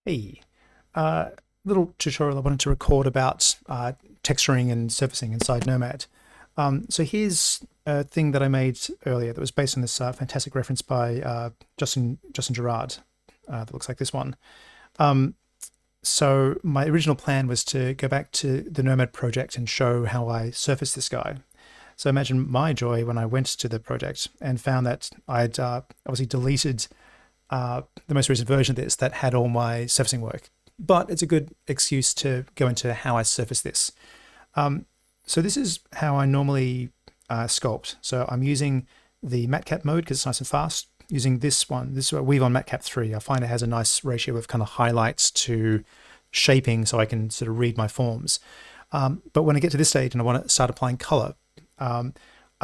Hey, little tutorial I wanted to record about texturing and surfacing inside Nomad. So here's a thing that I made earlier that was based on this fantastic reference by Justin Gerard that looks like this one. So my original plan was to go back to the Nomad project and show how I surfaced this guy. So imagine my joy when I went to the project and found that I'd obviously deleted the most recent version of this that had all my surfacing work. But it's a good excuse to go into how I surface this. So this is how I normally sculpt. So I'm using the matcap mode because it's nice and fast. Using this one, this is Weave on matcap 3. I find it has a nice ratio of kind of highlights to shaping so I can sort of read my forms. But when I get to this stage and I want to start applying color, I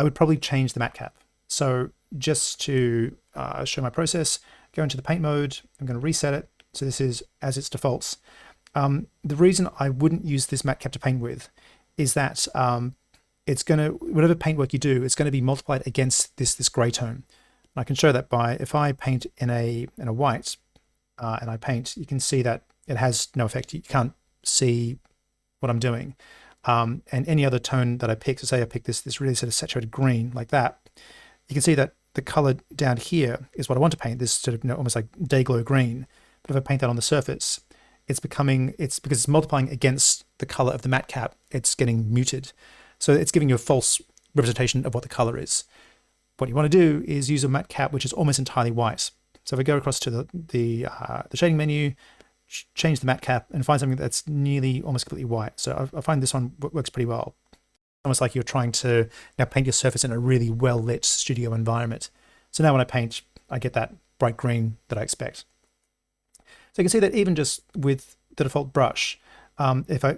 would probably change the matcap. So just to show my process, go into the paint mode. I'm going to reset it. So this is as its defaults. The reason I wouldn't use this matcap to paint with is that it's going to, whatever paintwork you do, it's going to be multiplied against this gray tone. And I can show that by, if I paint in a white and I paint, you can see that it has no effect. You can't see what I'm doing. And any other tone that I pick, so say I pick this really sort of saturated green like that, you can see that the color down here is what I want to paint, this sort of, almost like day glow green. But if I paint that on the surface, it's because it's multiplying against the color of the matte cap, it's getting muted. So it's giving you a false representation of what the color is. What you want to do is use a matte cap which is almost entirely white. So if I go across to the shading menu, change the matte cap and find something that's nearly almost completely white. So I find this one works pretty well. Almost like you're trying to now paint your surface in a really well-lit studio environment. So now when I paint, I get that bright green that I expect. So you can see that even just with the default brush, if I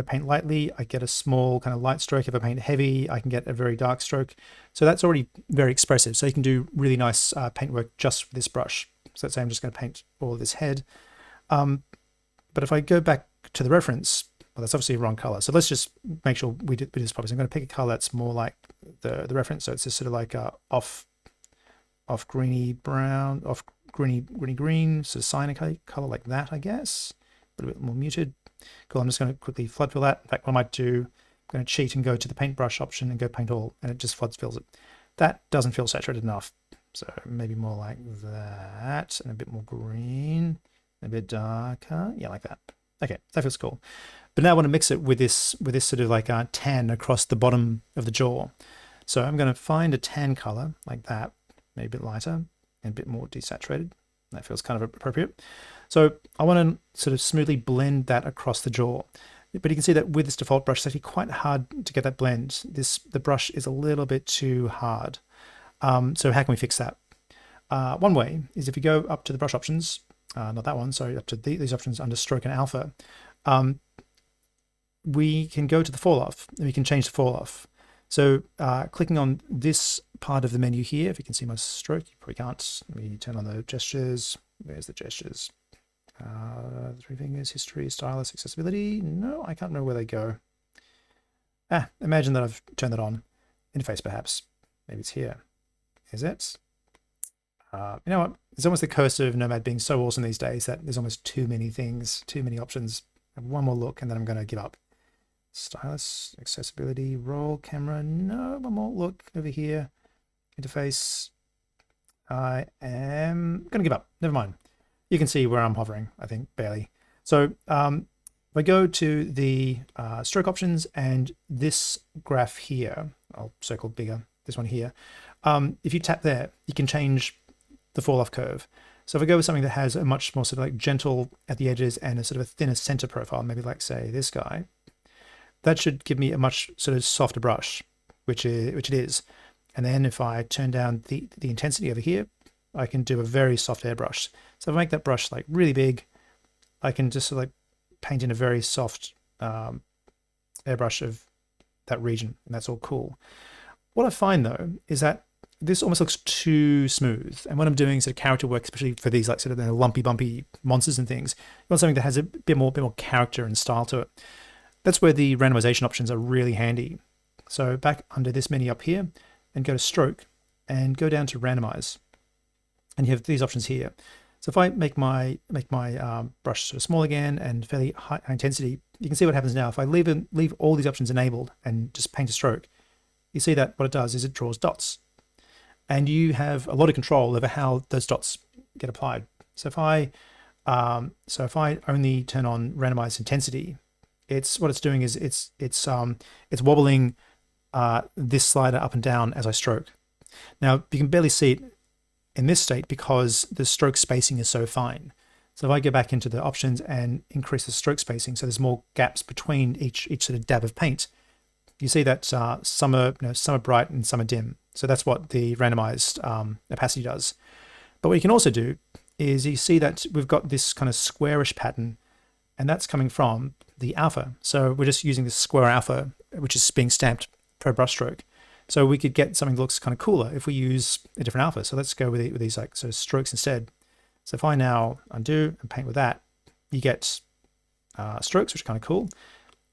paint lightly, I get a small kind of light stroke. If I paint heavy, I can get a very dark stroke. So that's already very expressive. So you can do really nice paint work just with this brush. So let's say I'm just going to paint all of this head. But if I go back to the reference, well, that's obviously the wrong color. So let's just make sure we do this properly. So I'm going to pick a color that's more like the reference. So it's just sort of like off greeny brown, off greeny green, sort of cyan color like that, I guess. A little bit more muted. Cool. I'm just going to quickly flood fill that. In fact, what I might do, I'm going to cheat and go to the paintbrush option and go paint all, and it just flood fills it. That doesn't feel saturated enough. So maybe more like that, and a bit more green, a bit darker. Yeah, like that. Okay, that feels cool. But now I want to mix it with this sort of like tan across the bottom of the jaw. So I'm going to find a tan color like that, maybe a bit lighter and a bit more desaturated. That feels kind of appropriate. So I want to sort of smoothly blend that across the jaw. But you can see that with this default brush, it's actually quite hard to get that blend. The brush is a little bit too hard. So how can we fix that? One way is if you go up to the brush options, not that one, sorry, up to these options under stroke and alpha, we can go to the fall off and we can change the fall off. So clicking on this part of the menu here, if you can see my stroke, you probably can't. Let me turn on the gestures. Where's the gestures? 3 fingers, history, stylus, accessibility. No, I can't remember where they go. Imagine that I've turned that on. Interface perhaps. Maybe it's here. Is it? You know what? It's almost the curse of Nomad being so awesome these days that there's almost too many things, too many options. I have one more look and then I'm going to give up. Stylus, accessibility, roll, camera. No, one more look over here. Interface. I am going to give up. Never mind. You can see where I'm hovering, I think, barely. So if I go to the stroke options and this graph here, I'll circle bigger, this one here. If you tap there, you can change the fall off curve. So if I go with something that has a much more sort of like gentle at the edges and a sort of a thinner center profile, maybe like say this guy, that should give me a much sort of softer brush, which it is. And then if I turn down the intensity over here, I can do a very soft airbrush. So if I make that brush like really big, I can just sort of like paint in a very soft airbrush of that region, and that's all cool. What I find though is that this almost looks too smooth. And when I'm doing sort of character work, especially for these like sort of lumpy, bumpy monsters and things, you want something that has a bit more character and style to it. That's where the randomization options are really handy. So back under this menu up here and go to stroke and go down to randomize. And you have these options here. So if I make my brush sort of small again and fairly high intensity, you can see what happens now. If I leave all these options enabled and just paint a stroke, you see that what it does is it draws dots, and you have a lot of control over how those dots get applied. So if I only turn on randomize intensity, what it's doing is it's wobbling this slider up and down as I stroke. Now you can barely see it in this state because the stroke spacing is so fine. So if I go back into the options and increase the stroke spacing, so there's more gaps between each sort of dab of paint, you see that some are bright and some are dim. So that's what the randomized opacity does. But what you can also do is you see that we've got this kind of squarish pattern, and that's coming from the alpha. So we're just using this square alpha, which is being stamped per brushstroke. So we could get something that looks kind of cooler if we use a different alpha. So let's go with these like sort of strokes instead. So if I now undo and paint with that, you get strokes, which are kind of cool.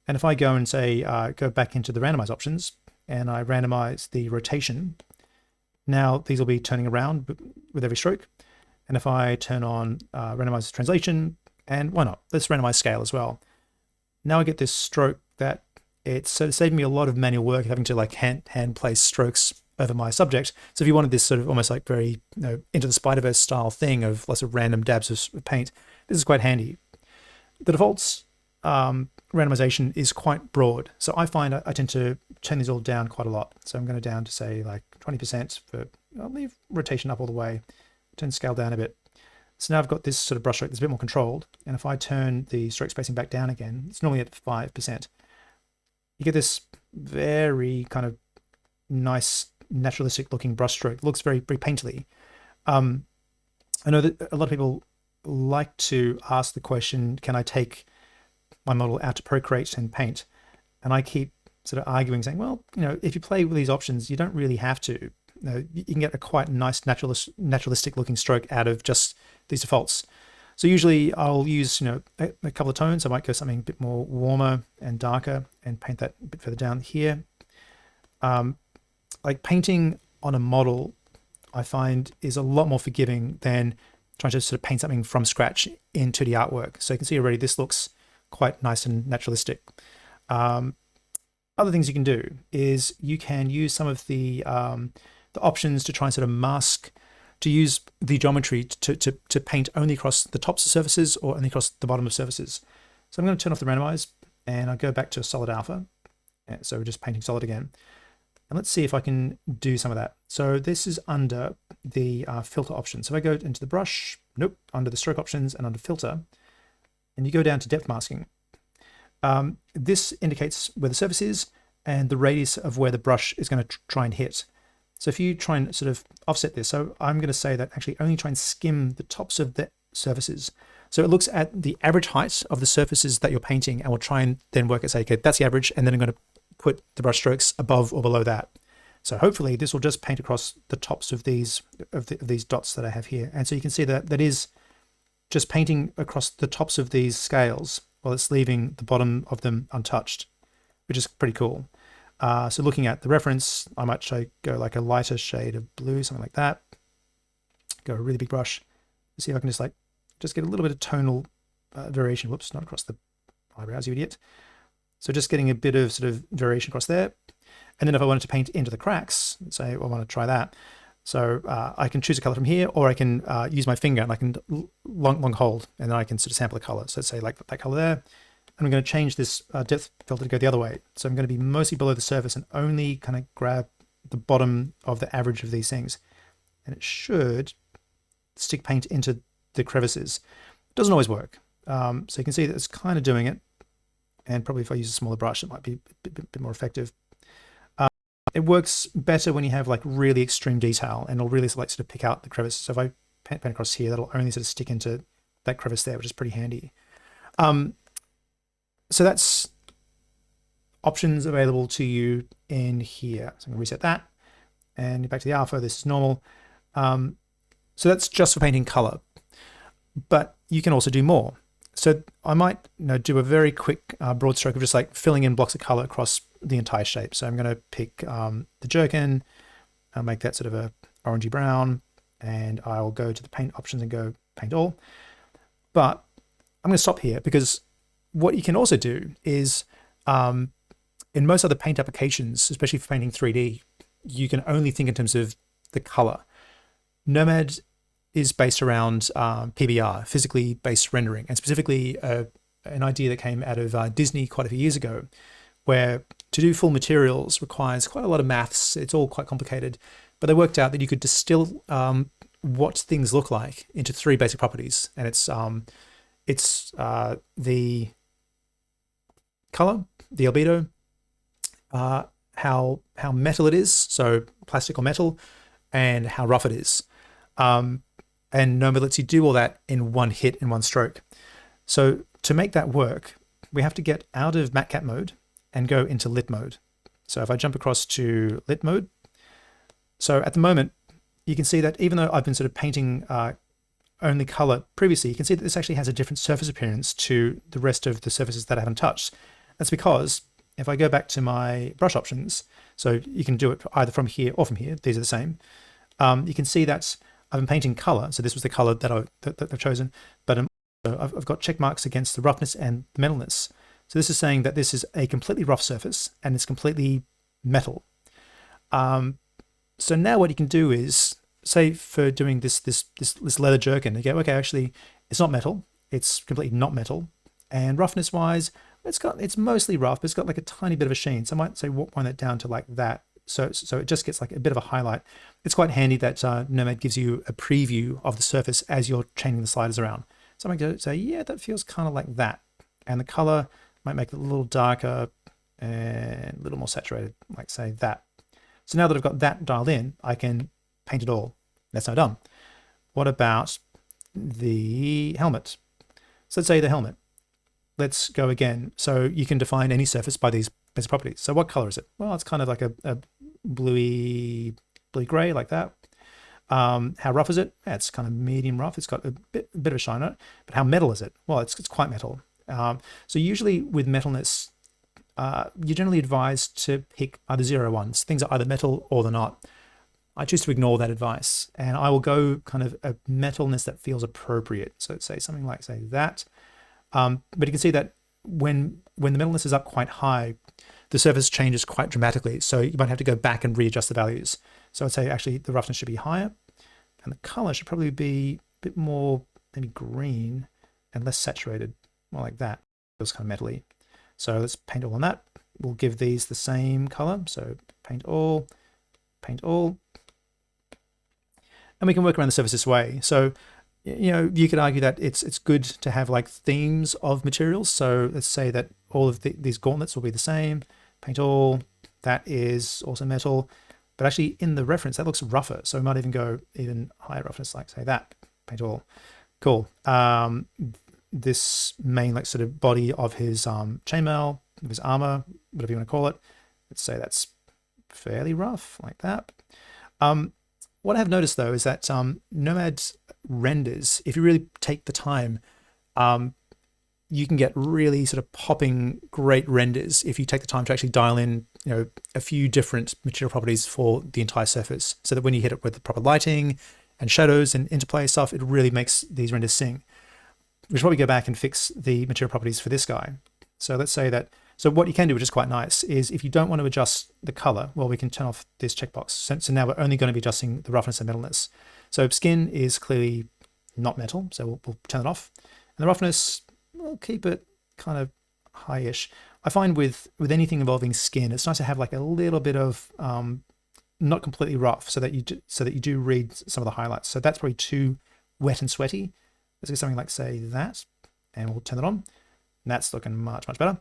And if I go and say, go back into the randomize options and I randomize the rotation, now these will be turning around with every stroke. And if I turn on randomize translation, and why not? Let's randomize scale as well. Now I get this stroke that it's sort of saving me a lot of manual work, having to like hand place strokes over my subject. So if you wanted this sort of almost like very Into the Spider-Verse style thing of lots of random dabs of paint, this is quite handy. The defaults randomization is quite broad. So I find I tend to turn these all down quite a lot. So I'm going to down to say like 20% I'll leave rotation up all the way, turn scale down a bit. So now I've got this sort of brushstroke that's a bit more controlled. And if I turn the stroke spacing back down again, it's normally at 5%. You get this very kind of nice, naturalistic looking brushstroke. It looks very, very painterly. I know that a lot of people like to ask the question, can I take my model out to Procreate and paint? And I keep sort of arguing, saying, well, if you play with these options, you don't really have to. You can get a quite nice, naturalistic looking stroke out of just these defaults. So usually I'll use, a couple of tones. I might go something a bit more warmer and darker and paint that a bit further down here. Like painting on a model, I find is a lot more forgiving than trying to sort of paint something from scratch in 2D artwork. So you can see already this looks quite nice and naturalistic. Other things you can do is you can use some of the options to try and sort of mask, to use the geometry to paint only across the tops of surfaces or only across the bottom of surfaces. So I'm going to turn off the randomize and I'll go back to solid alpha. And so we're just painting solid again. And let's see if I can do some of that. So this is under the filter option. So if I go into the brush, under the stroke options and under filter, and you go down to depth masking. This indicates where the surface is and the radius of where the brush is going to try and hit. So if you try and sort of offset this, so I'm going to say that actually only try and skim the tops of the surfaces. So it looks at the average height of the surfaces that you're painting and will try and then work it, say, okay, that's the average, and then I'm going to put the brush strokes above or below that. So hopefully this will just paint across the tops of these dots that I have here. And so you can see that is just painting across the tops of these scales while it's leaving the bottom of them untouched, which is pretty cool. So looking at the reference, I might go like a lighter shade of blue, something like that. Go a really big brush. See if I can just get a little bit of tonal variation. Whoops, not across the eyebrows, you idiot. So just getting a bit of sort of variation across there. And then if I wanted to paint into the cracks, say, I want to try that. So I can choose a color from here, or I can use my finger and I can long hold, and then I can sort of sample a color. So let's say like that color there. And I'm going to change this depth filter to go the other way. So I'm going to be mostly below the surface and only kind of grab the bottom of the average of these things. And it should stick paint into the crevices. It doesn't always work. So you can see that it's kind of doing it. And probably if I use a smaller brush, it might be a bit more effective. It works better when you have like really extreme detail, and it'll really sort of pick out the crevice. So if I paint across here, that'll only sort of stick into that crevice there, which is pretty handy. So that's options available to you in here. So I'm going to reset that and back to the alpha. This is normal. So that's just for painting color, but you can also do more. So I might do a very quick broad stroke of just like filling in blocks of color across the entire shape. So I'm going to pick the jerkin, I'll make that sort of a orangey brown, and I'll go to the paint options and go paint all. But I'm going to stop here because what you can also do is in most other paint applications, especially for painting 3D, you can only think in terms of the color. Nomad is based around PBR, physically based rendering, and specifically an idea that came out of Disney quite a few years ago, where to do full materials requires quite a lot of maths. It's all quite complicated, but they worked out that you could distill what things look like into 3 basic properties, and it's the color, the albedo, how metal it is, so plastic or metal, and how rough it is. And Nomad lets you do all that in one hit, in one stroke. So to make that work, we have to get out of matcat mode and go into lit mode. So if I jump across to lit mode, so at the moment, you can see that even though I've been sort of painting only color previously, you can see that this actually has a different surface appearance to the rest of the surfaces that I haven't touched. That's because if I go back to my brush options, so you can do it either from here or from here, these are the same. You can see that I've been painting color, so this was the color that I've chosen, but I've got check marks against the roughness and the metalness. So this is saying that this is a completely rough surface and it's completely metal. So now what you can do is, say for doing this leather jerkin, you go, okay, actually it's not metal, it's completely not metal, and roughness wise, it's mostly rough, but it's got like a tiny bit of a sheen. So I might say wind that down to like that. So it just gets like a bit of a highlight. It's quite handy that Nomad gives you a preview of the surface as you're changing the sliders around. So I'm going to say, yeah, that feels kind of like that. And the color might make it a little darker and a little more saturated, like say that. So now that I've got that dialed in, I can paint it all. That's now done. What about the helmet? So let's say the helmet. Let's go again. So you can define any surface by these basic properties. So what color is it? Well, it's kind of like a bluey gray, like that. How rough is it? Yeah, it's kind of medium rough. It's got a bit of a shine on it. But how metal is it? Well, it's quite metal. So usually with metalness, you're generally advised to pick either 0 or 1s. Things are either metal or they're not. I choose to ignore that advice, and I will go kind of a metalness that feels appropriate. So say something like, say, that. But you can see that when the metalness is up quite high, the surface changes quite dramatically. So you might have to go back and readjust the values. So I'd say actually the roughness should be higher, and the color should probably be a bit more maybe green and less saturated, more like that. Feels kind of metally. So let's paint all on that. We'll give these the same color. So paint all, and we can work around the surface this way. So, you know, you could argue that it's good to have like themes of materials. So let's say that all of these gauntlets will be the same. Paint all, that is also metal, but actually in the reference that looks rougher. So we might even go even higher roughness, like say that. Paint all, cool. This main like sort of body of his chainmail, of his armor, whatever you want to call it. Let's say that's fairly rough, like that. What I have noticed though is that Nomad renders, if you really take the time, you can get really sort of popping great renders if you take the time to actually dial in, you know, a few different material properties for the entire surface, so that when you hit it with the proper lighting and shadows and interplay stuff, it really makes these renders sing. We should probably go back and fix the material properties for this guy. So let's say that, so what you can do, which is quite nice, is if you don't want to adjust the color, well, we can turn off this checkbox. So now we're only going to be adjusting the roughness and metalness. So skin is clearly not metal, so we'll turn it off. And the roughness, we'll keep it kind of high-ish. I find with anything involving skin, it's nice to have like a little bit of not completely rough, so that you do read some of the highlights. So that's probably too wet and sweaty. Let's get something like, say, that, and we'll turn it on. And that's looking much better.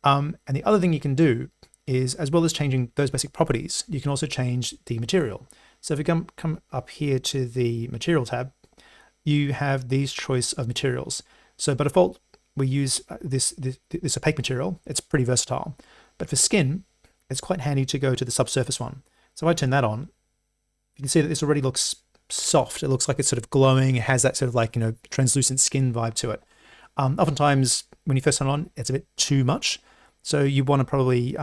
And the other thing you can do is, as well as changing those basic properties, you can also change the material. So if you come up here to the material tab, you have these choice of materials. So by default, we use this opaque material. It's pretty versatile. But for skin, it's quite handy to go to the subsurface one. So if I turn that on, you can see that this already looks soft. It looks like it's sort of glowing. It has that sort of like, you know, translucent skin vibe to it. Oftentimes, when you first turn it on, it's a bit too much. So you want to probably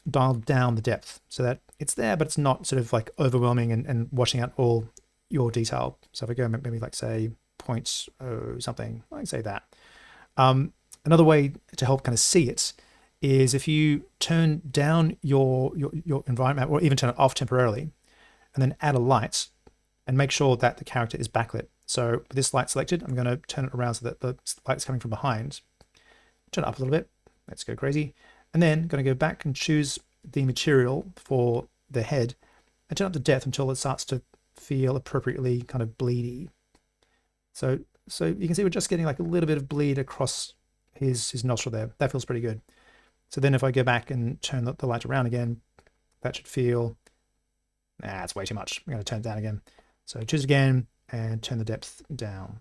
dial down the depth so that it's there, but it's not sort of like overwhelming and washing out all your detail. So if I go maybe like say 0.0 something, I can say that. Another way to help kind of see it is if you turn down your environment, or even turn it off temporarily, and then add a light and make sure that the character is backlit. So with this light selected, I'm going to turn it around so that the light's coming from behind. Turn it up a little bit. Let's go crazy. And then I'm going to go back and choose the material for the head and turn up the depth until it starts to feel appropriately kind of bleedy. So you can see we're just getting like a little bit of bleed across his nostril there. That feels pretty good. So then if I go back and turn the light around again, that should feel, it's way too much. I'm going to turn it down again. So choose again and turn the depth down.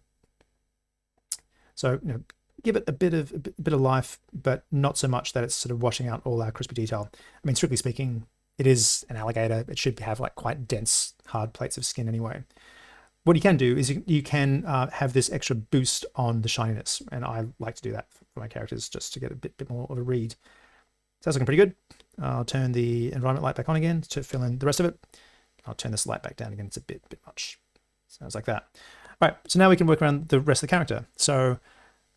So, give it a bit of life, but not so much that it's sort of washing out all our crispy detail. I mean, strictly speaking, it is an alligator. It should have like quite dense, hard plates of skin anyway. What you can do is you can have this extra boost on the shininess, and I like to do that for my characters just to get a bit more of a read. So that's looking pretty good. I'll turn the environment light back on again to fill in the rest of it. I'll turn this light back down again. It's a bit much. Sounds like that. All right, so now we can work around the rest of the character. So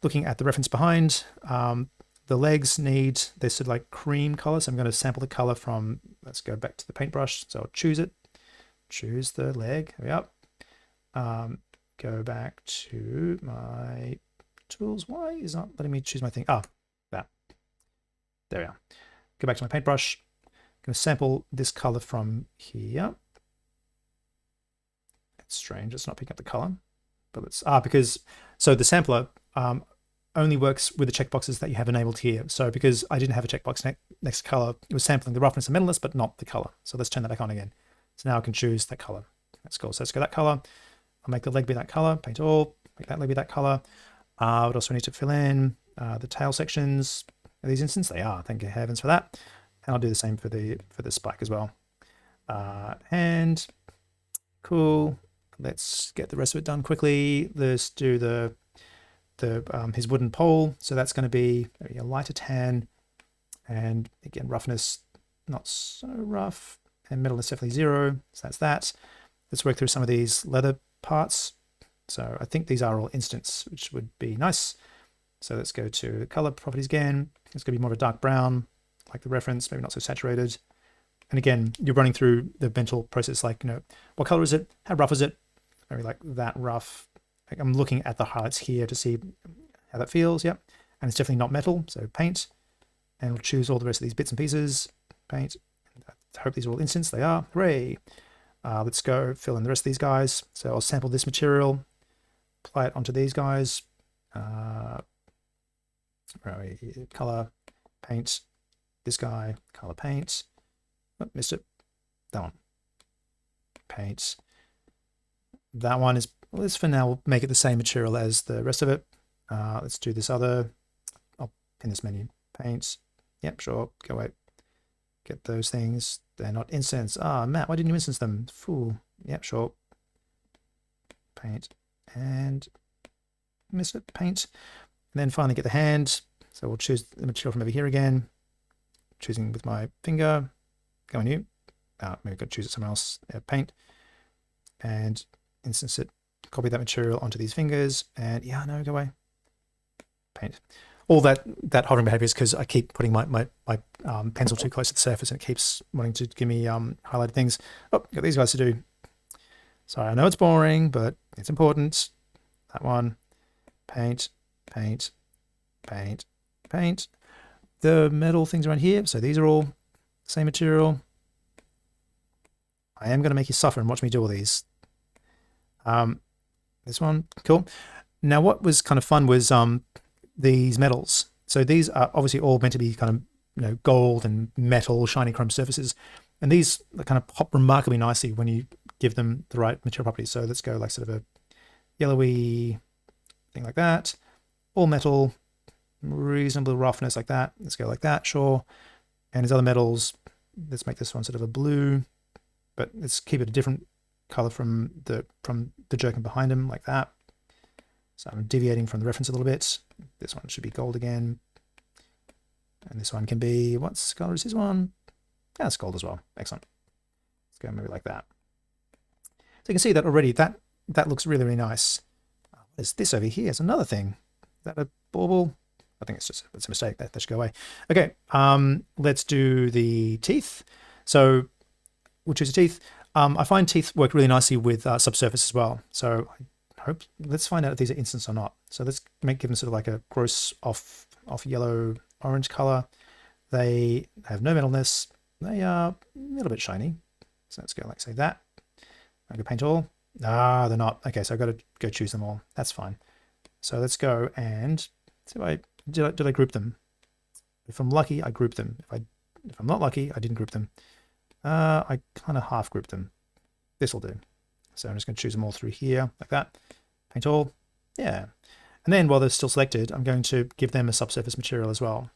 looking at the reference behind, the legs need this sort of like cream color. So I'm going to sample the color from, let's go back to the paintbrush. So I'll choose it, choose the leg, there we are. Go back to my tools. Why is not letting me choose my thing? That. There we are. Go back to my paintbrush. I'm going to sample this color from here. It's strange, it's not picking up the color, but let's, so the sampler only works with the checkboxes that you have enabled here. So because I didn't have a checkbox next to color, it was sampling the roughness and metalness, but not the color. So let's turn that back on again. So now I can choose that color. That's cool. So let's go that color. I'll make the leg be that color, paint all, make that leg be that color. What else do I need to fill in? The tail sections. Are these instants? They are, thank you heavens for that. And I'll do the same for the spike as well. And cool. Let's get the rest of it done quickly. Let's do his wooden pole. So that's going to be a lighter tan, and again roughness not so rough, and metalness definitely 0. So that's that. Let's work through some of these leather parts. So I think these are all instants, which would be nice. So let's go to color properties again. It's going to be more of a dark brown, like the reference, maybe not so saturated. And again, you're running through the mental process, like, what color is it? How rough is it? Maybe like that rough. Like I'm looking at the highlights here to see how that feels. Yep. And it's definitely not metal. So paint, and we'll choose all the rest of these bits and pieces. Paint. I hope these are all instants. They are. Hooray. Let's go fill in the rest of these guys. So I'll sample this material, apply it onto these guys. Color, paint, this guy, color, paint. Oh, missed it. That one. Paint. That one is, let's for now, we'll make it the same material as the rest of it. Let's do this other. I'll pin this menu. Paint. Yep, sure. Go away. Get those things. They're not instants. Matt, why didn't you instance them? Fool. Yep, sure. Paint. And miss it. Paint. And then finally get the hand. So we'll choose the material from over here again. Choosing with my finger. Go on you. Maybe I've got to choose it somewhere else. Paint. And instance it. Copy that material onto these fingers. And no, go away. Paint. All that hovering behavior is because I keep putting my pencil too close to the surface, and it keeps wanting to give me highlighted things. Oh, got these guys to do. Sorry, I know it's boring, but it's important. That one. Paint, paint, paint, paint. The metal things around here. So these are all the same material. I am going to make you suffer and watch me do all these. This one, cool. Now what was kind of fun was these metals. So these are obviously all meant to be kind of gold and metal, shiny chrome surfaces, and these kind of pop remarkably nicely when you give them the right material properties. So let's go like sort of a yellowy thing like that, all metal, reasonable roughness like that. Let's go like that, sure. And these other metals, let's make this one sort of a blue, but let's keep it a different color from the jerkin behind him, like that. So I'm deviating from the reference a little bit. This one should be gold again. And this one can be, what color is this one? Yeah, it's gold as well. Excellent. Let's go maybe like that. So you can see that already, that looks really, really nice. What is this over here? It's another thing. Is that a bauble? I think it's a mistake. That should go away. Okay, let's do the teeth. So we'll choose the teeth. I find teeth work really nicely with subsurface as well. So I hope, let's find out if these are instants or not. So let's give them sort of like a gross off yellow orange color. They have no metalness. They are a little bit shiny. So let's go like say that. I go paint all. Ah, they're not. Okay, so I've got to go choose them all. That's fine. So let's go and see if did I group them? If I'm lucky, I group them. If I'm not lucky, I didn't group them. I kind of half grouped them. This will do. So I'm just going to choose them all through here like that. Paint all. Yeah. And then while they're still selected, I'm going to give them a subsurface material as well.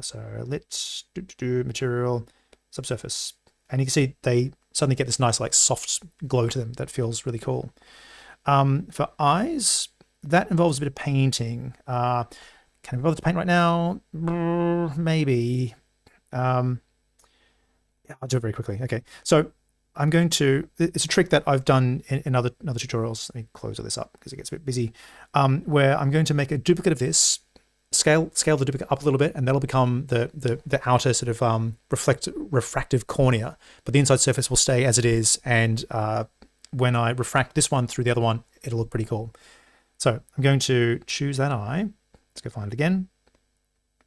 So let's do material subsurface. And you can see they suddenly get this nice like soft glow to them that feels really cool. For eyes, that involves a bit of painting. Can I bother to paint right now? Maybe. Yeah, I'll do it very quickly. Okay, so I'm going to, it's a trick that I've done in other tutorials. Let me close all this up because it gets a bit busy, where I'm going to make a duplicate of this, scale the duplicate up a little bit, and that'll become the outer sort of refractive cornea, but the inside surface will stay as it is, and when I refract this one through the other one, it'll look pretty cool. So I'm going to choose that eye. Let's go find it again.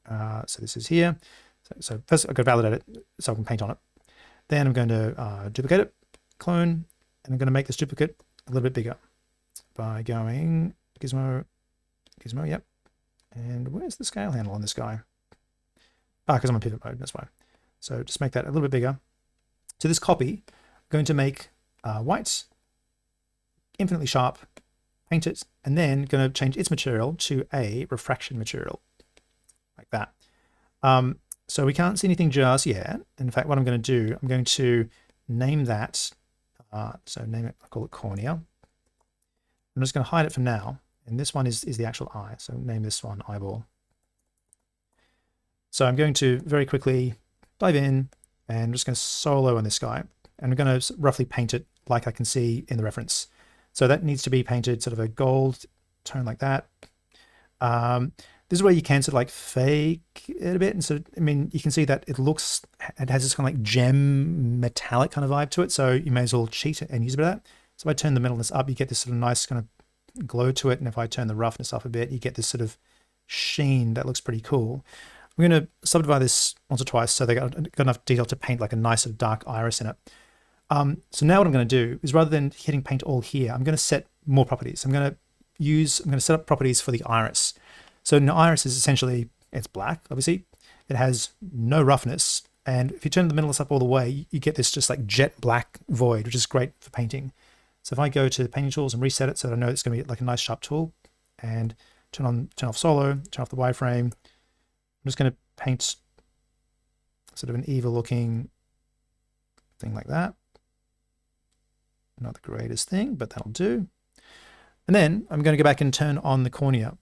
So this is here. So first I've got to validate it so I can paint on it. Then I'm going to duplicate it, clone, and I'm going to make this duplicate a little bit bigger by going gizmo, yep. And where's the scale handle on this guy? Because I'm on pivot mode, that's why. So just make that a little bit bigger. So this copy, I'm going to make white, infinitely sharp, paint it, and then going to change its material to a refraction material, like that. So we can't see anything just yet. In fact, what I'm going to do, I'm going to name that. So name it, I'll call it cornea. I'm just going to hide it for now. And this one is the actual eye. So name this one eyeball. So I'm going to very quickly dive in and I'm just going to solo on this guy. And I'm going to roughly paint it like I can see in the reference. So that needs to be painted sort of a gold tone like that. This is where you can sort of like fake it a bit. And so, I mean, you can see that it has this kind of like gem metallic kind of vibe to it. So you may as well cheat and use a bit of that. So if I turn the metalness up, you get this sort of nice kind of glow to it. And if I turn the roughness up a bit, you get this sort of sheen that looks pretty cool. I'm going to subdivide this once or twice so they got enough detail to paint like a nice sort of dark iris in it. So now what I'm going to do is rather than hitting paint all here, I'm going to set more properties. I'm going to set up properties for the iris. So an iris is essentially, it's black, obviously. It has no roughness. And if you turn the metalness up all the way, you get this just like jet black void, which is great for painting. So if I go to painting tools and reset it so that I know it's going to be like a nice sharp tool, and turn off solo, turn off the wireframe, I'm just going to paint sort of an evil looking thing like that. Not the greatest thing, but that'll do. And then I'm going to go back and turn on the cornea.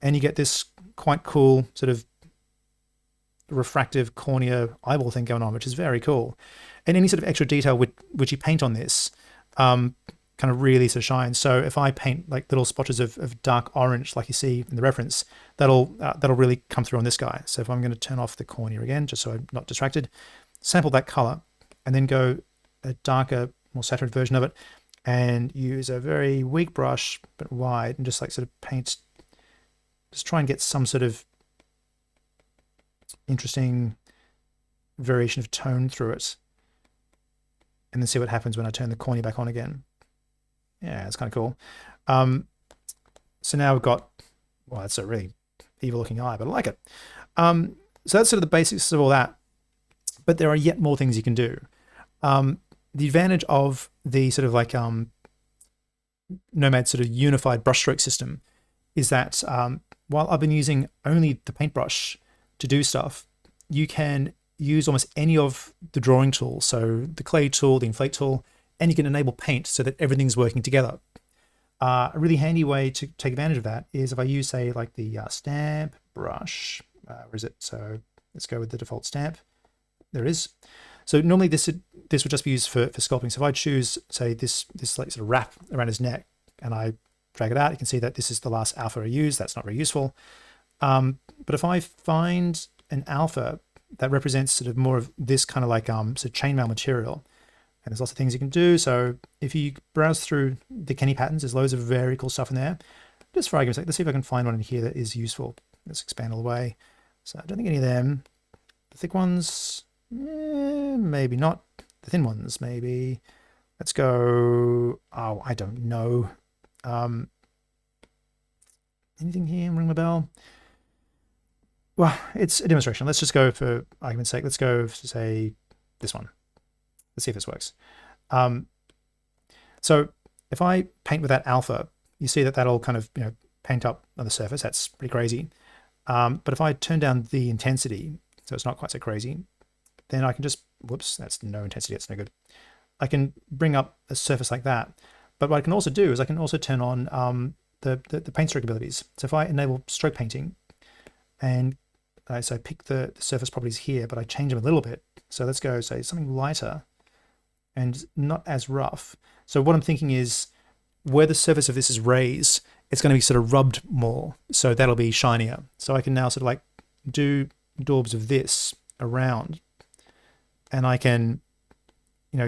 And you get this quite cool sort of refractive cornea eyeball thing going on, which is very cool. And any sort of extra detail which you paint on this kind of really sort of shines. So if I paint like little spotches of dark orange, like you see in the reference, that'll really come through on this guy. So if I'm going to turn off the cornea again, just so I'm not distracted, sample that color, and then go a darker, more saturated version of it, and use a very weak brush, but wide, and just like sort of paint. Just try and get some sort of interesting variation of tone through it. And then see what happens when I turn the cornea back on again. Yeah, it's kind of cool. So now we've got, well, that's a really evil looking eye, but I like it. So that's sort of the basics of all that. But there are yet more things you can do. The advantage of the sort of like Nomad sort of unified brushstroke system is that while I've been using only the paintbrush to do stuff, you can use almost any of the drawing tools. So the clay tool, the inflate tool, and you can enable paint so that everything's working together. A really handy way to take advantage of that is if I use, say, like the stamp brush. Where is it? So let's go with the default stamp. There it is. So normally this would just be used for sculpting. So if I choose, say, this like sort of wrap around his neck, and I drag it out, you can see that this is the last alpha I used. That's not very useful. But if I find an alpha that represents sort of more of this kind of like sort of chainmail material, and there's lots of things you can do. So if you browse through the Kenny patterns, there's loads of very cool stuff in there. Just for argument's sake, let's see if I can find one in here that is useful. Let's expand all the way. So I don't think any of them. The thick ones, maybe not. The thin ones, maybe. Let's go, oh, I don't know. Anything here ring the bell? Well, it's a demonstration. Let's just go for argument's sake. Let's go to say this one. Let's see if this works. So if I paint with that alpha, you see that that'll kind of, paint up on the surface. That's pretty crazy. But if I turn down the intensity, so it's not quite so crazy, then I can just, whoops, that's no intensity. That's no good. I can bring up a surface like that. But what I can also do is I can also turn on the paint stroke abilities. So if I enable stroke painting, and so I pick the surface properties here, but I change them a little bit. So let's go, say, something lighter and not as rough. So what I'm thinking is where the surface of this is raised, it's going to be sort of rubbed more. So that'll be shinier. So I can now sort of like do daubs of this around, and I can,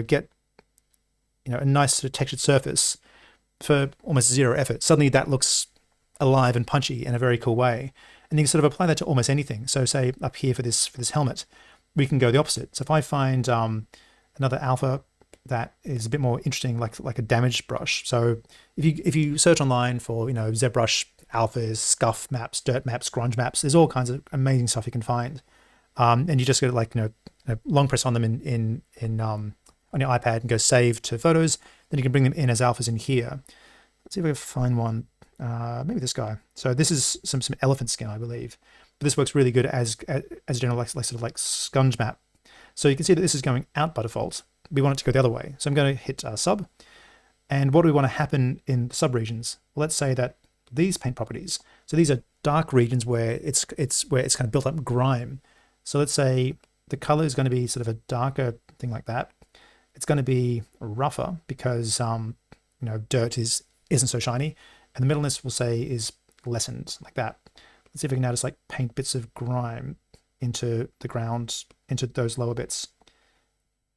get, a nice sort of textured surface for almost zero effort. Suddenly that looks alive and punchy in a very cool way. And you can sort of apply that to almost anything. So say up here for this helmet, we can go the opposite. So if I find another alpha that is a bit more interesting, like a damage brush. So if you search online for ZBrush alphas, scuff maps, dirt maps, grunge maps, there's all kinds of amazing stuff you can find. And you just go to long press on them on your iPad and go save to photos. Then you can bring them in as alphas in here. Let's see if I can find one. Maybe this guy. So this is some elephant skin, I believe. But this works really good as a general sort of like scunge map. So you can see that this is going out by default. We want it to go the other way. So I'm going to hit sub. And what do we want to happen in subregions? Well, let's say that these paint properties. So these are dark regions where it's kind of built up grime. So let's say the color is going to be sort of a darker thing like that. It's going to be rougher because dirt isn't so shiny, and the metalness we'll say is lessened like that. Let's see if we can now just like paint bits of grime into the ground, into those lower bits.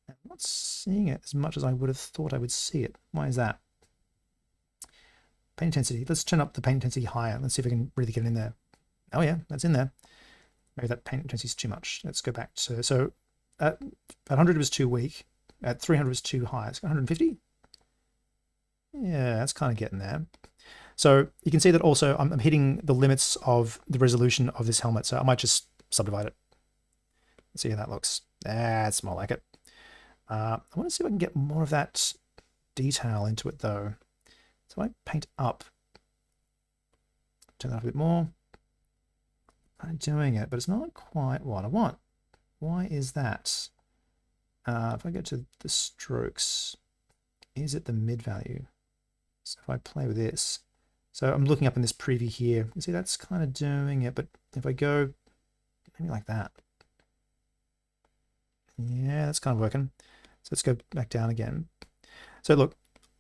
I'm not seeing it as much as I would have thought I would see it. Why is that? Paint intensity. Let's turn up the paint intensity higher. Let's see if we can really get it in there. Oh yeah, that's in there. Maybe that paint intensity is too much. Let's go back to, so at 100 was too weak. At 300 was too high. It's 150. Yeah, that's kind of getting there. So you can see that also I'm hitting the limits of the resolution of this helmet. So I might just subdivide it. Let's see how that looks. That's more like it. I want to see if I can get more of that detail into it though. So I paint up. Turn that up a bit more. I'm doing it, but it's not quite what I want. Why is that? If I go to the strokes, is it the mid value? So if I play with this, so I'm looking up in this preview here, you see that's kind of doing it, but if I go maybe like that, yeah, that's kind of working. So let's go back down again. So look,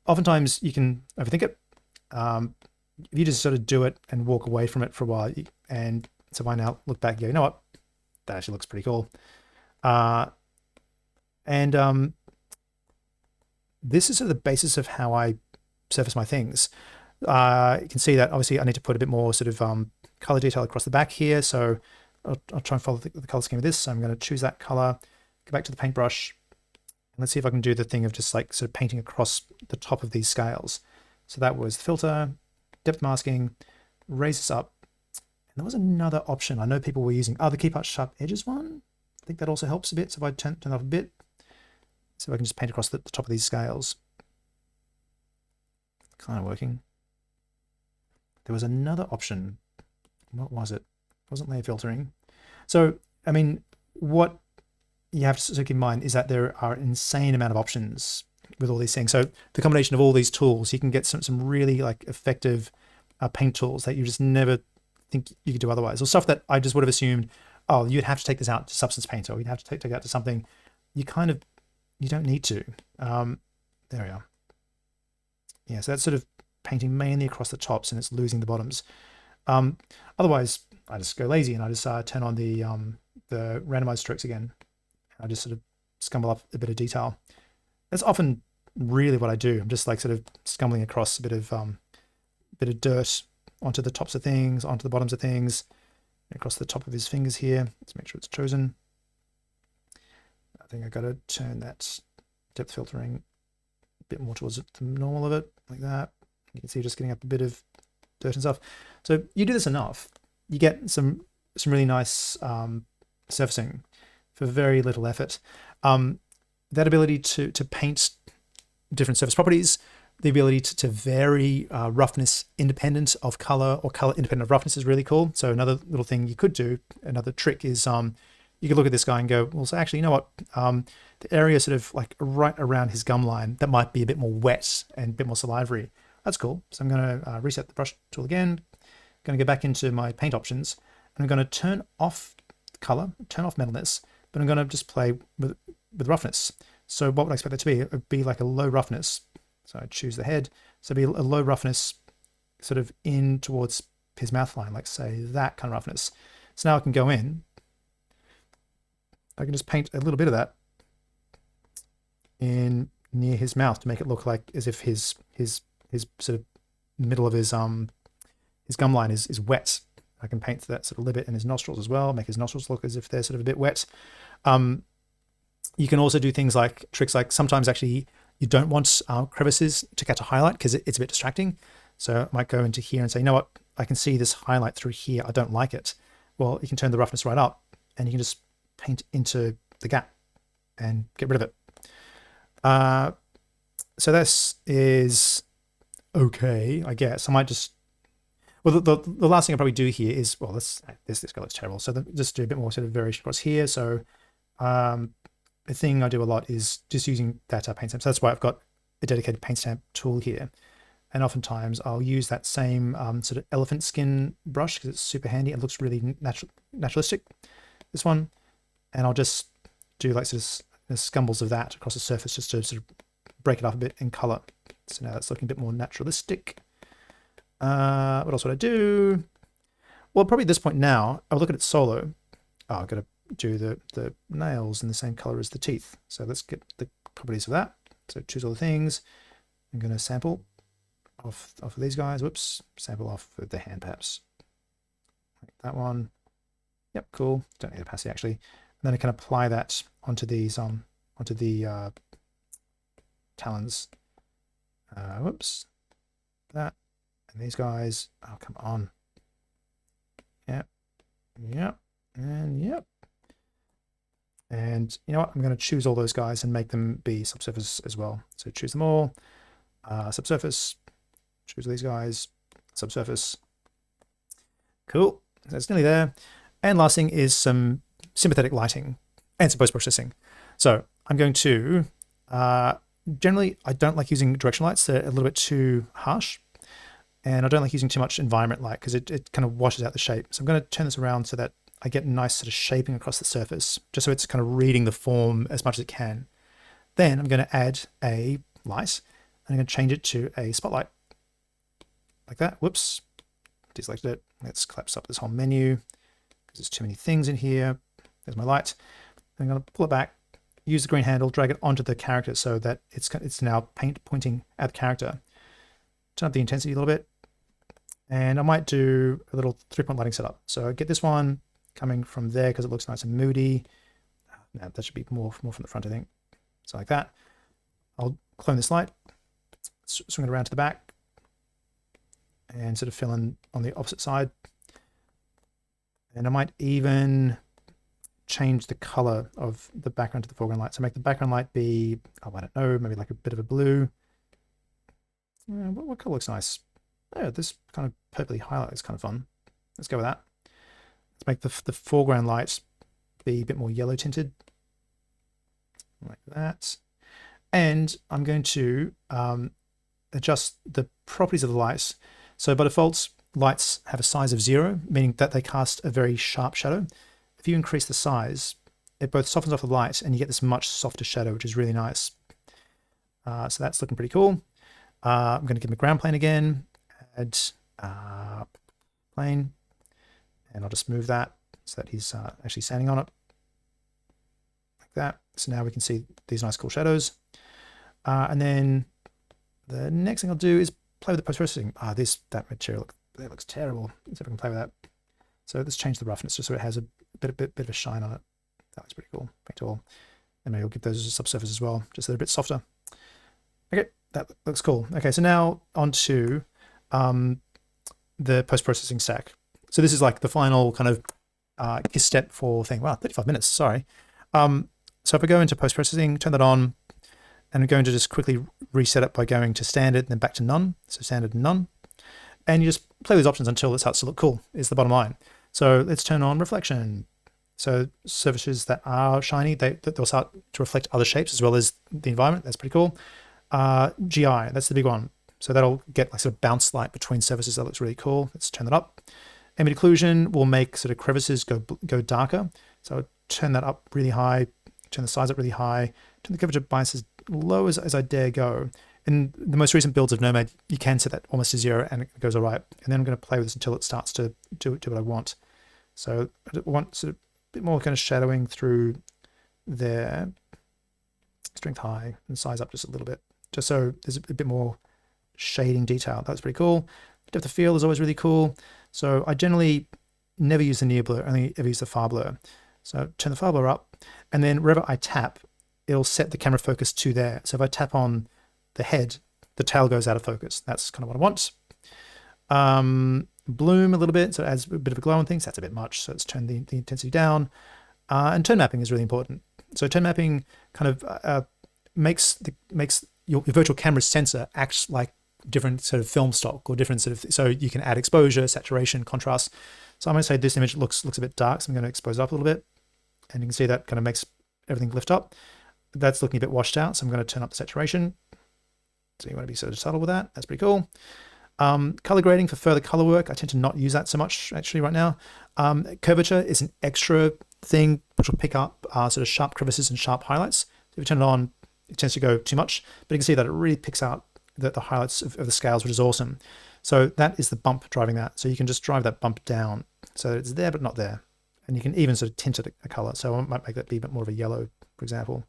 oftentimes you can overthink it. If you just sort of do it and walk away from it for a while, and so if I now look back and go, you know what, that actually looks pretty cool. This is sort of the basis of how I surface my things. You can see that obviously I need to put a bit more sort of color detail across the back here. So I'll try and follow the color scheme of this. So I'm going to choose that color, go back to the paintbrush, and let's see if I can do the thing of just like sort of painting across the top of these scales. So that was the filter, depth masking, raise this up. And there was another option. I know people were using, the keep out sharp edges one. I think that also helps a bit. So if I turn that off a bit, so I can just paint across the top of these scales. Kind of working. There was another option. What was it? It wasn't layer filtering. So, I mean, what you have to keep in mind is that there are an insane amount of options with all these things. So the combination of all these tools, you can get some really like effective paint tools that you just never think you could do otherwise. Or stuff that I just would have assumed, oh, you'd have to take this out to Substance Painter, or you'd have to take it out to something. You don't need to. There we are. Yeah, so that's sort of painting mainly across the tops and it's losing the bottoms. Otherwise, I just go lazy and I just turn on the randomize strokes again. I just sort of scumble up a bit of detail. That's often really what I do. I'm just like sort of scumbling across a bit of dirt onto the tops of things, onto the bottoms of things, across the top of his fingers here. Let's make sure it's chosen. I think I got to turn that depth filtering a bit more towards the normal of it, like that. You can see just getting up a bit of dirt and stuff. So you do this enough, you get some really nice surfacing for very little effort. That ability to paint different surface properties, the ability to vary roughness independent of color or color independent of roughness is really cool. So another little thing you could do, another trick is you could look at this guy and go, well, so actually, you know what? The area sort of like right around his gum line, that might be a bit more wet and a bit more salivary. That's cool. So I'm going to reset the brush tool again. Going to go back into my paint options and I'm going to turn off color, turn off metalness, but I'm going to just play with roughness. So what would I expect that to be? It would be like a low roughness. So I choose the head. So it'd be a low roughness sort of in towards his mouth line, like say that kind of roughness. So now I can go in. I can just paint a little bit of that in near his mouth to make it look like as if his sort of middle of his gum line is wet. I can paint that sort of little bit in his nostrils as well, make his nostrils look as if they're sort of a bit wet. You can also do things like tricks like sometimes actually you don't want crevices to catch a highlight because it's a bit distracting. So I might go into here and say, you know what, I can see this highlight through here. I don't like it. Well, you can turn the roughness right up and you can just paint into the gap and get rid of it. So this is okay, I guess. I might just, well, the last thing I probably do here is, well, this guy looks terrible. So just do a bit more sort of variation across here. So the thing I do a lot is just using that paint stamp. So that's why I've got a dedicated paint stamp tool here. And oftentimes I'll use that same sort of elephant skin brush because it's super handy. It looks really naturalistic, this one. And I'll just do like sort of scumbles of that across the surface just to sort of break it up a bit in color. So now that's looking a bit more naturalistic. What else would I do? Well, probably at this point now, I'll look at it solo. Oh, I've got to do the nails in the same color as the teeth. So let's get the properties of that. So choose all the things. I'm going to sample off of these guys. Whoops, sample off of the hand perhaps. Like that one. Yep, cool. Don't need opacity actually. And then I can apply that onto these onto the talons. Whoops, that and these guys. Oh, come on. Yep, yep, and yep. And you know what? I'm going to choose all those guys and make them be subsurface as well. So choose them all. Subsurface. Choose these guys. Subsurface. Cool. That's nearly there. And last thing is some sympathetic lighting and some post-processing. So I'm going to, generally, I don't like using direction lights. They're a little bit too harsh. And I don't like using too much environment light because it kind of washes out the shape. So I'm going to turn this around so that I get nice sort of shaping across the surface, just so it's kind of reading the form as much as it can. Then I'm going to add a light, and I'm going to change it to a spotlight, like that. Whoops, deselected it. Let's collapse up this whole menu because there's too many things in here. There's my light. I'm going to pull it back, use the green handle, drag it onto the character so that it's now pointing at the character. Turn up the intensity a little bit, and I might do a little 3-point lighting setup. So I get this one coming from there because it looks nice and moody. Now that should be more from the front, I think. So like that. I'll clone this light, swing it around to the back, and sort of fill in on the opposite side. And I might even change the color of the background to the foreground light. So make the background light be, oh, I don't know, maybe like a bit of a blue. What color looks nice? Oh, this kind of purpley highlight is kind of fun. Let's go with that. Let's make the foreground light be a bit more yellow tinted, like that. And I'm going to adjust the properties of the lights. So by default, lights have a size of 0, meaning that they cast a very sharp shadow. If you increase the size, it both softens off the light and you get this much softer shadow, which is really nice. So that's looking pretty cool. I'm going to give him a ground plane again. add plane, and I'll just move that so that he's actually standing on it like that. So now we can see these nice cool shadows. And then the next thing I'll do is play with the post-processing. That material that looks terrible. Let's see if I can play with that. So let's change the roughness just so it has a bit of a shine on it. That looks pretty cool. Paint all. And maybe we'll give those a subsurface as well, just so they're a bit softer. Okay, that looks cool. Okay, so now onto the post-processing stack. So this is like the final kind of kiss step for thing. Wow, 35 minutes, sorry. So if I go into post-processing, turn that on, and I'm going to just quickly reset it by going to standard and then back to none. So standard and none. And you just play these options until it starts to look cool, is the bottom line. So let's turn on reflection. So surfaces that are shiny, they'll start to reflect other shapes as well as the environment. That's pretty cool. GI, that's the big one. So that'll get like sort of bounce light between surfaces. That looks really cool. Let's turn that up. Ambient occlusion will make sort of crevices go darker. So I'll turn that up really high, turn the size up really high, turn the curvature bias as low as I dare go. In the most recent builds of Nomad, you can set that almost to 0 and it goes all right. And then I'm going to play with this until it starts to do what I want. So I want sort of a bit more kind of shadowing through there. Strength high and size up just a little bit, just so there's a bit more shading detail. That's pretty cool. Depth of field is always really cool. So I generally never use the near blur, only ever use the far blur. So turn the far blur up, and then wherever I tap, it'll set the camera focus to there. So if I tap on the head, the tail goes out of focus. That's kind of what I want. Bloom a little bit, so it adds a bit of a glow on things. That's a bit much, so let's turn the intensity down. And tone mapping is really important. So tone mapping kind of makes your virtual camera sensor act like different sort of film stock or different sort of, so you can add exposure, saturation, contrast. So I'm going to say this image looks a bit dark, so I'm going to expose it up a little bit, and you can see that kind of makes everything lift up. That's looking a bit washed out, so I'm going to turn up the saturation. So you want to be sort of subtle with that. That's pretty cool. Color grading for further color work. I tend to not use that so much actually right now. Curvature is an extra thing which will pick up sort of sharp crevices and sharp highlights. So if you turn it on, it tends to go too much, but you can see that it really picks out the highlights of the scales, which is awesome. So that is the bump driving that. So you can just drive that bump down so that it's there but not there. And you can even sort of tint it a color. So I might make that be a bit more of a yellow, for example.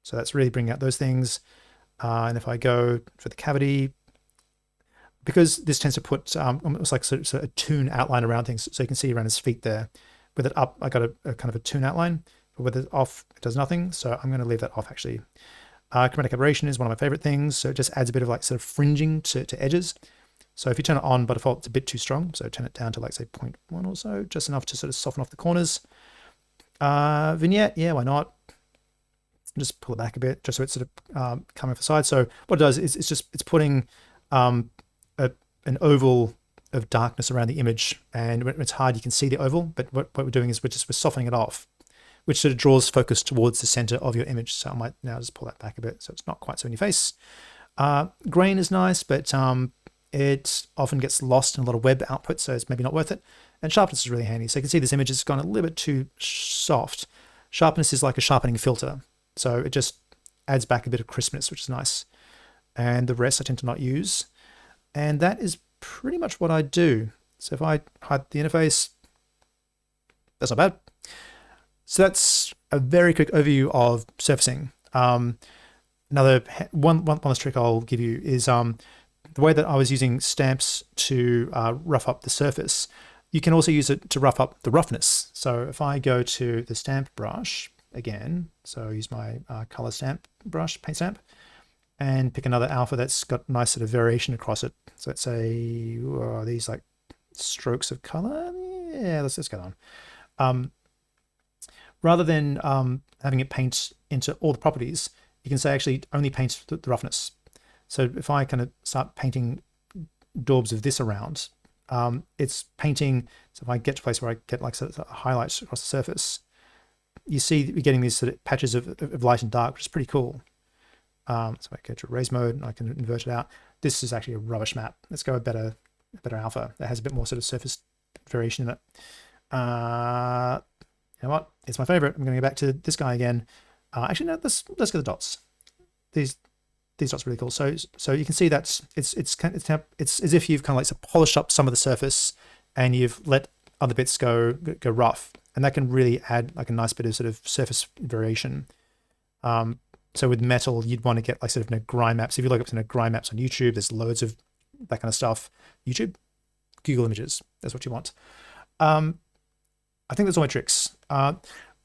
So that's really bringing out those things. And if I go for the cavity, because this tends to put almost like sort of a toon outline around things, so you can see around his feet there. With it up, I got a kind of a toon outline, but with it off, it does nothing. So I'm going to leave that off actually. Chromatic aberration is one of my favorite things. So it just adds a bit of like sort of fringing to edges. So if you turn it on by default, it's a bit too strong. So turn it down to like say 0.1 or so, just enough to sort of soften off the corners. Vignette, yeah, why not? Just pull it back a bit, just so it's sort of coming off the side. So what it does is it's putting an oval of darkness around the image, and when it's hard, you can see the oval. But what we're doing is we're softening it off, which sort of draws focus towards the center of your image. So I might now just pull that back a bit, so it's not quite so in your face. Grain is nice, but it often gets lost in a lot of web output, so it's maybe not worth it. And sharpness is really handy. So you can see this image has gone a little bit too soft. Sharpness is like a sharpening filter. So it just adds back a bit of crispness, which is nice. And the rest I tend to not use. And that is pretty much what I do. So if I hide the interface, that's not bad. So that's a very quick overview of surfacing. Another one last trick I'll give you is the way that I was using stamps to rough up the surface. You can also use it to rough up the roughness. So if I go to the stamp brush again, so I use my color stamp brush, paint stamp, and pick another alpha that's got nice sort of variation across it. So let's say, are these like strokes of color? Yeah, let's get on. Rather than having it paint into all the properties, you can say actually only paint the roughness. So if I kind of start painting daubs of this around, it's painting. So if I get to a place where I get like sort of highlights across the surface, you see that we're getting these sort of patches of light and dark, which is pretty cool. So I go to erase mode and I can invert it out. This is actually a rubbish map. Let's go a better alpha that has a bit more sort of surface variation in it. You know what? It's my favorite. I'm going to go back to this guy again. Actually, no, let's get the dots. These these dots are really cool. So you can see that it's as if you've kind of like polished up some of the surface and you've let other bits go rough, and that can really add like a nice bit of sort of surface variation. So with metal, you'd want to get like sort of grime maps. If you look up grime maps on YouTube, there's loads of that kind of stuff. YouTube, Google Images, that's what you want. I think that's all my tricks.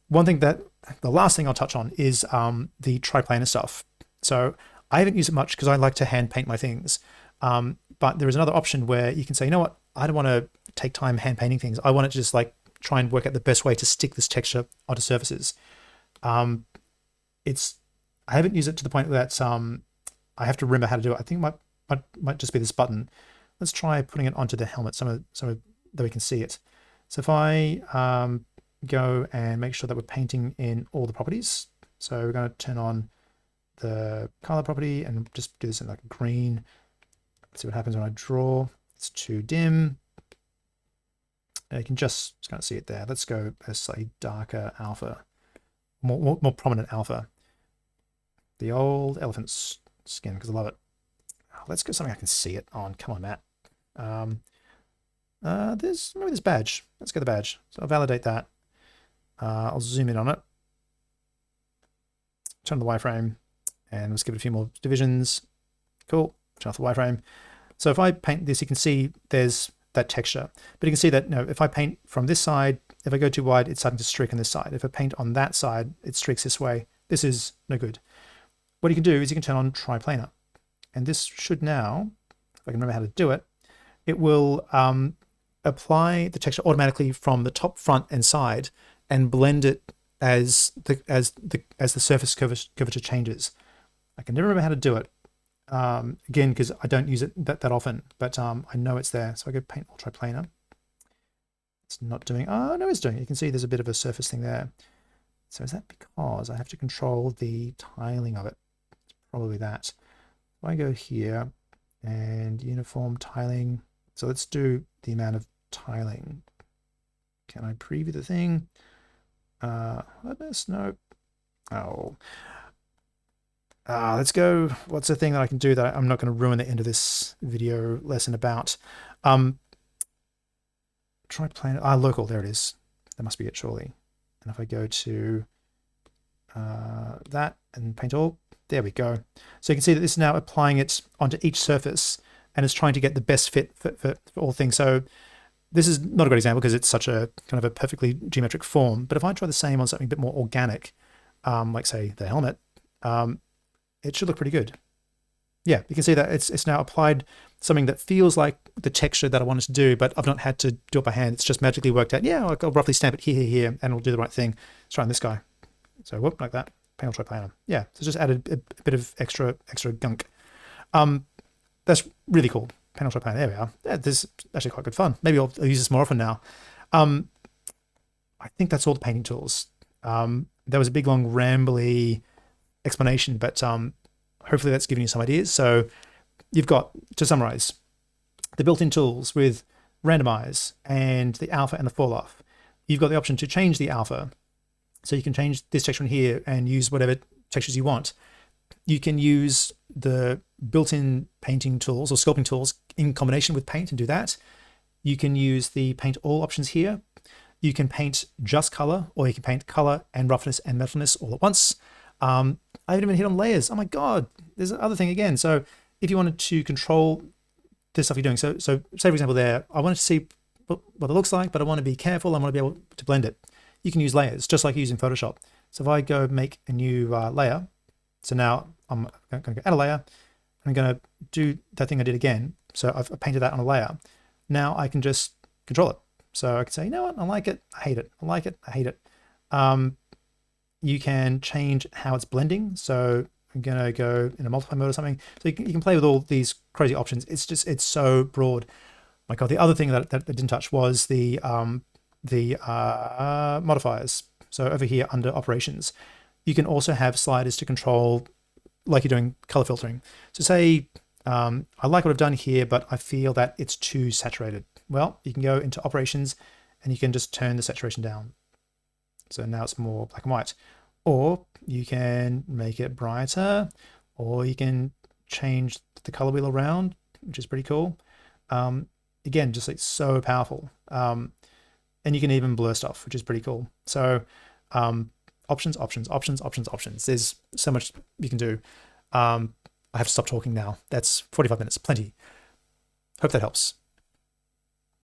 One thing the last thing I'll touch on is the triplanar stuff. So I haven't used it much because I like to hand paint my things. But there is another option where you can say, you know what, I don't want to take time hand painting things. I want to just like try and work out the best way to stick this texture onto surfaces. I haven't used it to the point that I have to remember how to do it. I think it might just be this button. Let's try putting it onto the helmet so that we can see it. So if I go and make sure that we're painting in all the properties. So we're going to turn on the color property and just do this in like green. Let's see what happens when I draw. It's too dim. You can just kind of see it there. Let's go as a darker alpha, more prominent alpha. The old elephant's skin, because I love it. Let's go something I can see it on. Come on, Matt. Maybe this badge. Let's get the badge. So I'll validate that. I'll zoom in on it. Turn on the wireframe, and let's give it a few more divisions. Cool. Turn off the wireframe. So if I paint this, you can see there's that texture. But you can see that if I paint from this side, if I go too wide, it's starting to streak on this side. If I paint on that side, it streaks this way. This is no good. What you can do is you can turn on triplanar. And this should now, if I can remember how to do it, it will apply the texture automatically from the top, front, and side, and blend it as the surface curvature changes. I can never remember how to do it. Again, because I don't use it that often, but I know it's there. So I go paint all triplanar. It's not doing, oh no, it's doing it. You can see there's a bit of a surface thing there. So is that because I have to control the tiling of it? It's probably that. If I go here and uniform tiling, so let's do the amount of tiling. Can I preview the thing? No. Oh. Let's go. What's the thing that I can do that I'm not going to ruin the end of this video lesson about? Triplanar. Local. There it is. That must be it, surely. And if I go to that and paint all, there we go. So you can see that this is now applying it onto each surface, and it's trying to get the best fit for all things. So this is not a good example because it's such a kind of a perfectly geometric form. But if I try the same on something a bit more organic, like say the helmet, it should look pretty good. Yeah, you can see that it's now applied something that feels like the texture that I wanted to do, but I've not had to do it by hand. It's just magically worked out. Yeah, I'll roughly stamp it here, and it'll do the right thing. Let's try on this guy. So whoop, like that. Panel triplanar. Yeah, so just added a bit of extra gunk. That's really cool. Panel triplanar. There we are. Yeah, this is actually quite good fun. Maybe I'll use this more often now. I think that's all the painting tools. There was a big, long, rambly explanation, but hopefully that's giving you some ideas. So you've got, to summarize, the built-in tools with randomize and the alpha and the fall off. You've got the option to change the alpha. So you can change this texture in here and use whatever textures you want. You can use the built-in painting tools or sculpting tools in combination with paint and do that. You can use the paint all options here. You can paint just color, or you can paint color and roughness and metalness all at once. I haven't even hit on layers. Oh my God, there's another thing again. So if you wanted to control the stuff you're doing, so say for example there, I wanted to see what it looks like, but I want to be careful. I want to be able to blend it. You can use layers just like you use in Photoshop. So if I go make a new layer, so now I'm going to add a layer. I'm going to do that thing I did again. So I've painted that on a layer. Now I can just control it. So I can say, you know what, I like it, I hate it. I like it, I hate it. You can change how it's blending. So I'm going to go in a multiply mode or something. So you can play with all these crazy options. It's so broad. My God, the other thing that didn't touch was the modifiers. So over here under operations, you can also have sliders to control, like you're doing color filtering. So say, I like what I've done here, but I feel that it's too saturated. Well, you can go into operations and you can just turn the saturation down. So now it's more black and white. Or you can make it brighter, or you can change the color wheel around, which is pretty cool. Again, just like so powerful. And you can even blur stuff, which is pretty cool. So options, options, options, options, options. There's so much you can do. I have to stop talking now. That's 45 minutes, plenty. Hope that helps.